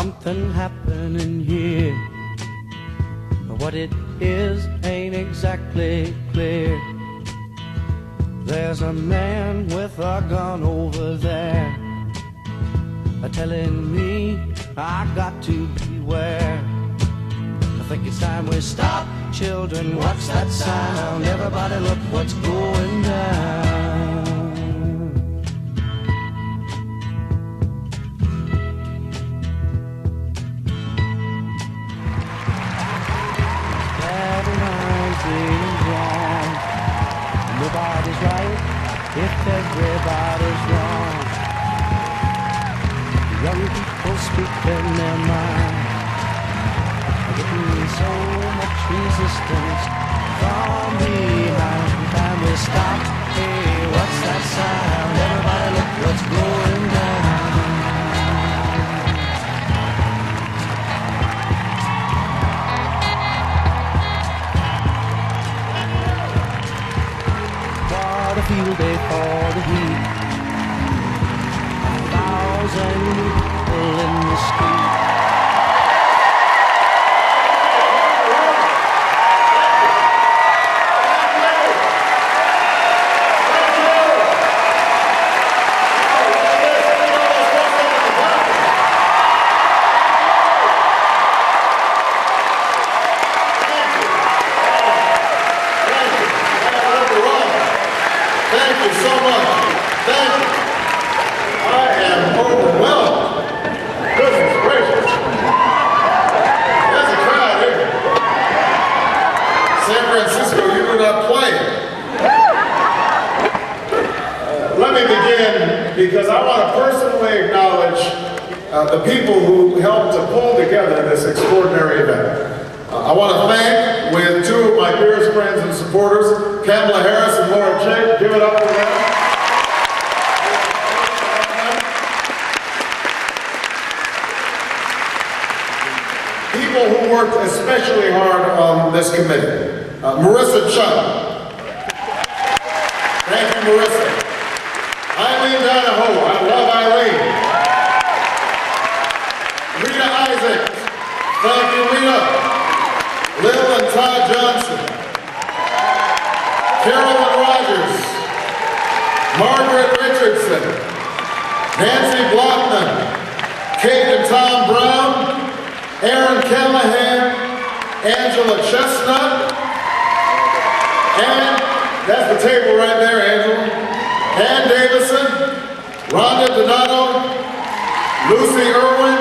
something happening here. What it is ain't exactly clear. There's a man with a gun over there, telling me I got to beware. I think it's time we stop, children. What's that sound? Everybody look what's going down. Everybody's wrong. Nobody's right if everybody's wrong. Young people speaking their mind, getting so much resistance from behind. Time we stop. Hey, what's that sound? Everybody look what's going down. What a field day for the heat. 1,000 people in the street. Thank you so much. Thank you. I am overwhelmed. Goodness gracious. There's a crowd here. San Francisco, you do not play. Let me begin because I want to personally acknowledge the people who helped to pull together this extraordinary event. I want to thank, with two of my dearest friends and supporters, Kamala Harris and Laura Chick. Give it up for them. People who worked especially hard on this committee. Marissa Chung. Thank you, Marissa. Eileen Donahoe. I love Eileen. Rita Isaac. Thank you, Rita. Lil and Todd Johnson, Carolyn Rogers, Margaret Richardson, Nancy Blockman, Kate and Tom Brown, Aaron Callahan, Angela Chestnut, and that's the table right there, Angela, Ann Davison, Rhonda Donato, Lucy Irwin,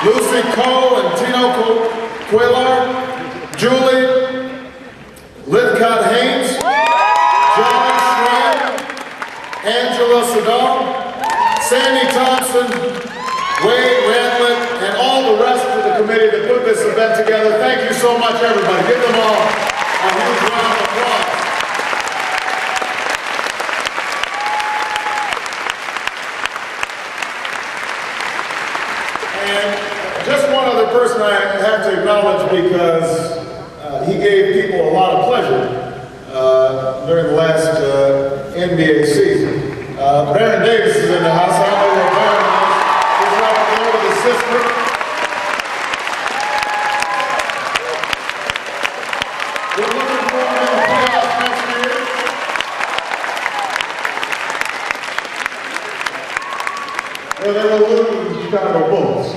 Lucy Coe and Tino Quaylar, Julie, Lithcott Haynes, John Schramm, Angela Sadal, Sandy Thompson, Wade Randlett, and all the rest of the committee that put this event together. Thank you so much, everybody. Give them all a huge round of applause. And just one other person I have to acknowledge because he gave people a lot of pleasure during the last NBA season. Baron Davis is in the house. I don't know where Baron is. He's right there with his sister. We're looking for him in the playoffs next year. Well, they were losing the Chicago Bulls.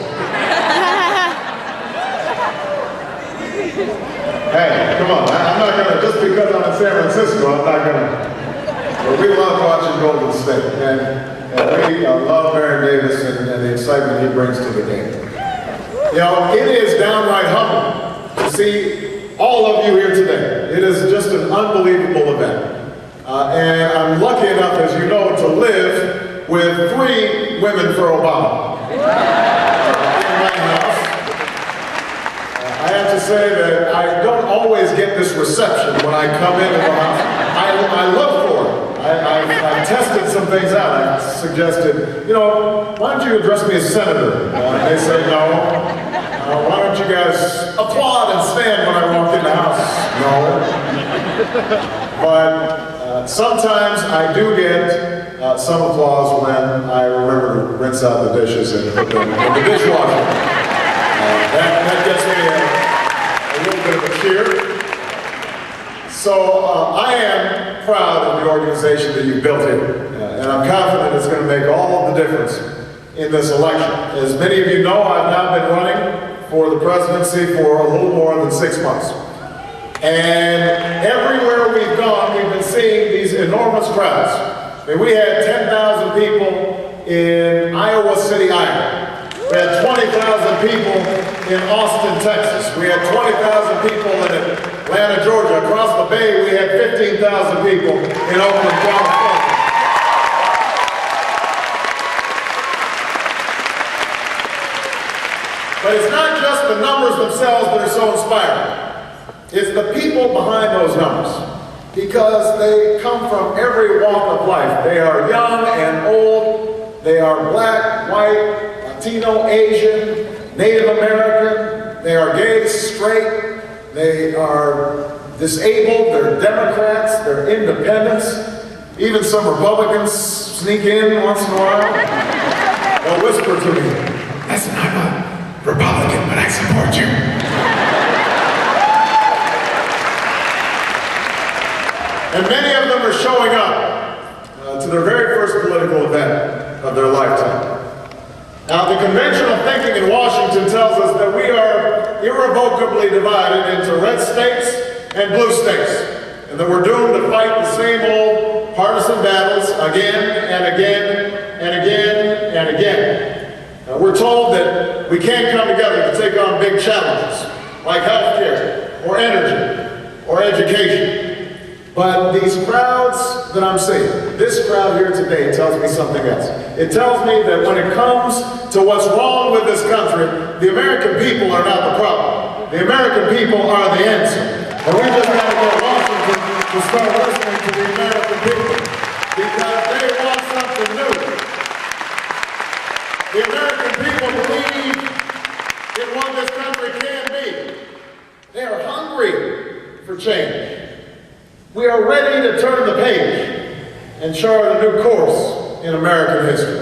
Hey, come on, I'm not gonna, just because I'm in San Francisco, I'm not gonna, but we love watching Golden State, and we love Baron Davis and the excitement he brings to the game. You know, it is downright humbling to see all of you here today. It is just an unbelievable event. And I'm lucky enough, as you know, to live with 3 women for Obama. In my house. I have to say that I don't always get this reception when I come into the house. I look for it. I've tested some things out. I suggested, you know, why don't you address me as senator? They say no. Why don't you guys applaud and stand when I walk in the house? No. But sometimes I do get some applause when I remember to rinse out the dishes and put them in the dishwasher. this year. So I am proud of the organization that you built here, and I'm confident it's going to make all of the difference in this election. As many of you know, I've now been running for the presidency for a little more than 6 months. And everywhere we've gone, we've been seeing these enormous crowds. I mean, we had 10,000 people in Iowa City, Iowa. We had 20,000 people in Austin, Texas. We had 20,000 people in Atlanta, Georgia. Across the bay, we had 15,000 people in Oakland, California. But it's not just the numbers themselves that are so inspiring. It's the people behind those numbers, because they come from every walk of life. They are young and old. They are black, white, Latino, Asian, Native American. They are gay, straight. They are disabled. They're Democrats. They're independents. Even some Republicans sneak in once in a while. They'll whisper to me, "Listen, I'm a Republican, but I support you." And many of them are showing up to their very first political event of their lifetime. Now, the conventional thinking in Washington tells us that we are irrevocably divided into red states and blue states, and that we're doomed to fight the same old partisan battles again and again and again and again. We're told that we can't come together to take on big challenges like healthcare or energy or education. But these crowds that I'm seeing, this crowd here today tells me something else. It tells me that when it comes to what's wrong with this country, the American people are not the problem. The American people are the answer. And we just got to go to Washington to start listening to the American people, because they want something new. The American people believe in what this country can be. They are hungry for change. We are ready to turn the page and chart a new course in American history.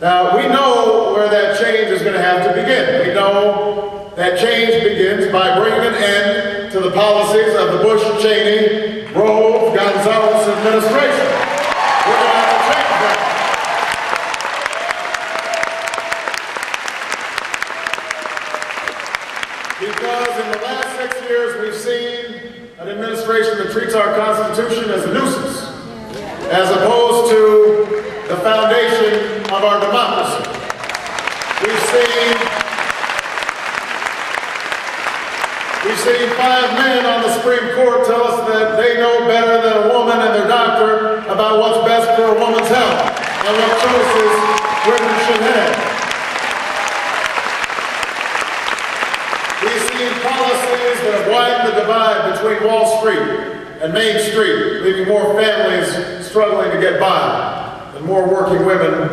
Now, we know where that change is going to have to begin. We know that change begins by bringing an end to the policies of the Bush, Cheney, Rove, Gonzalez administration. We're going to have to change that. Because in the last 6 years, we've seen an administration that treats our Constitution as a nuisance, as opposed to the foundation of our democracy. We've seen 5 men on the Supreme Court tell us that they know better than a woman and their doctor about what's best for a woman's health and what choices women should have. We've seen policies that have widened the divide between Wall Street and Main Street, leaving more families struggling to get by and more working women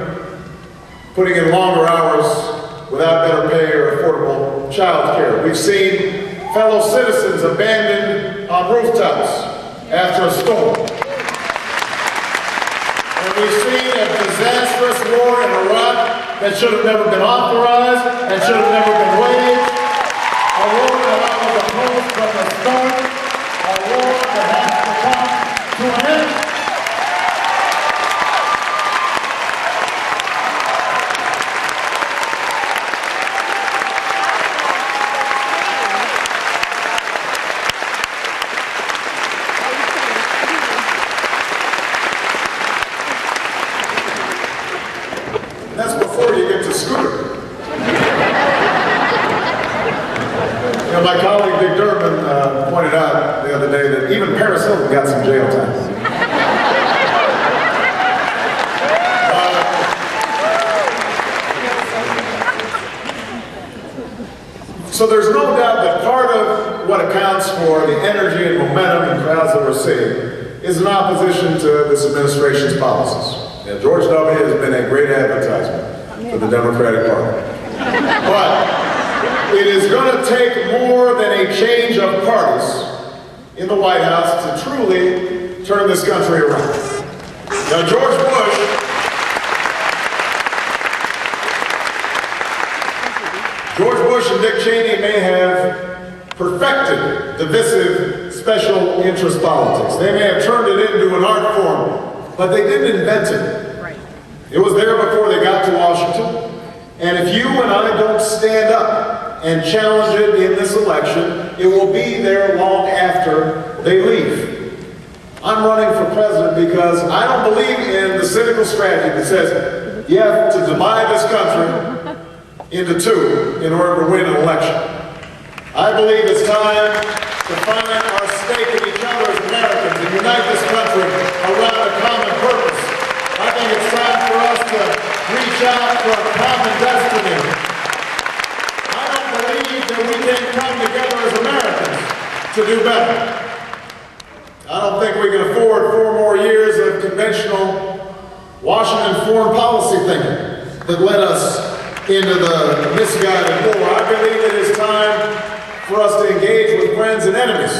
putting in longer hours without better pay or affordable child care. We've seen fellow citizens abandoned on rooftops after a storm. And we've seen a disastrous war in Iraq that should have never been authorized and should have never been waged. A war that I was opposed from the start. A war that has to come to an end. That's before you get to Scooter. You know, my colleague Dick Durbin pointed out the other day that even Paris Hilton got some jail time. So there's no doubt that part of what accounts for the energy and momentum and crowds that we're seeing is in opposition to this administration's policies. Yeah, George W. has been a great advertisement for the Democratic Party. But it is going to take more than a change of parties in the White House to truly turn this country around. Now, George Bush and Dick Cheney may have perfected divisive special interest politics. They may have turned it into an art form, but they didn't invent it. Right. It was there before they got to Washington. And if you and I don't stand up and challenge it in this election, it will be there long after they leave. I'm running for president because I don't believe in the cynical strategy that says you have to divide this country into two in order to win an election. I believe it's time to find our stake in each other as Americans and unite this country around a common purpose. I think it's time for us to reach out for a common destiny. I don't believe that we can come together as Americans to do better. I don't think we can afford 4 more years of conventional Washington foreign policy thinking that led us into the misguided war. I believe it is time for us to engage with friends and enemies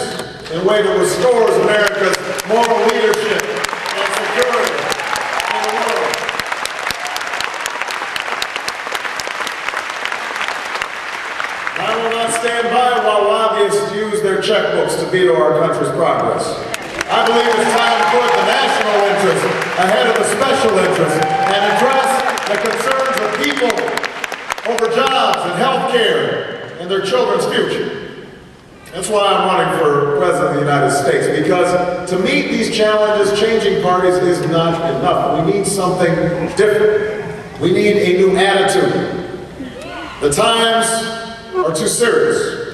in a way that restores America's moral leadership and security in the world. I will not stand by while lobbyists use their checkbooks to veto our country's progress. I believe it's time to put the national interest ahead of the special interest and address the concerns of people over jobs and health care and their children's future. That's why I'm running for President of the United States, because to meet these challenges, changing parties is not enough. We need something different. We need a new attitude. The times are too serious.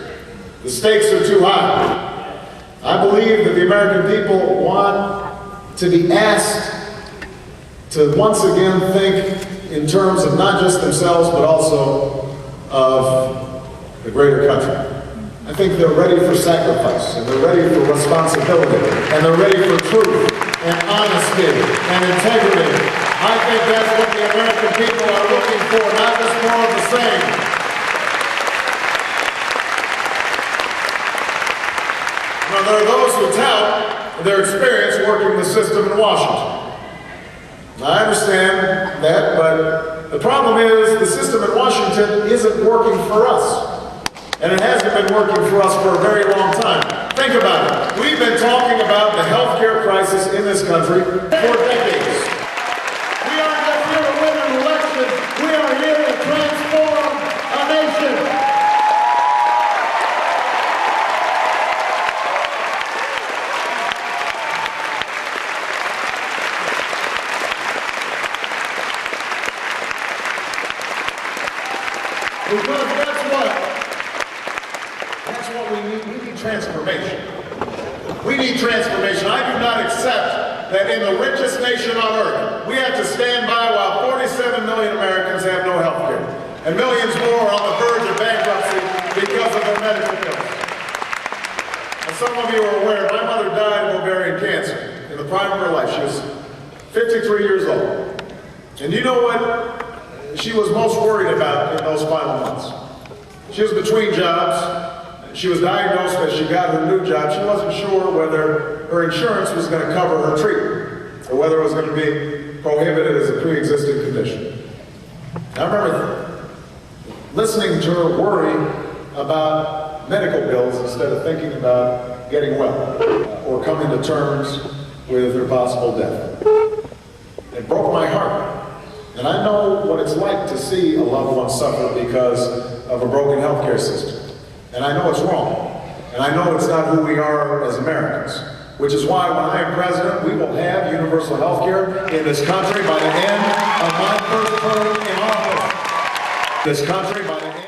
The stakes are too high. I believe that the American people want to be asked to once again think in terms of not just themselves, but also of the greater country. I think they're ready for sacrifice, and they're ready for responsibility, and they're ready for truth, and honesty, and integrity. I think that's what the American people are looking for, not just more of the same. Now, there are those who tout their experience working the system in Washington. I understand that, but the problem is the system in Washington isn't working for us. And it hasn't been working for us for a very long time. Think about it. We've been talking about the healthcare crisis in this country for decades. We aren't just here to win an election. We are here to transform a nation. Because that's what we need. We need transformation. We need transformation. I do not accept that in the richest nation on earth, we have to stand by while 47 million Americans have no health care. And millions more are on the verge of bankruptcy because of their medical bills. As some of you are aware, my mother died of ovarian cancer in the prime of her life. She was 53 years old. And you know what she was most worried about in those final months? She was between jobs. She was diagnosed as she got her new job. She wasn't sure whether her insurance was going to cover her treatment or whether it was going to be prohibited as a pre-existing condition. I remember listening to her worry about medical bills instead of thinking about getting well or coming to terms with her possible death. It broke my heart. And I know what it's like to see a loved one suffer because of a broken healthcare system. And I know it's wrong. And I know it's not who we are as Americans. Which is why when I am president, we will have universal healthcare in this country by the end of my first term in office. This country by the end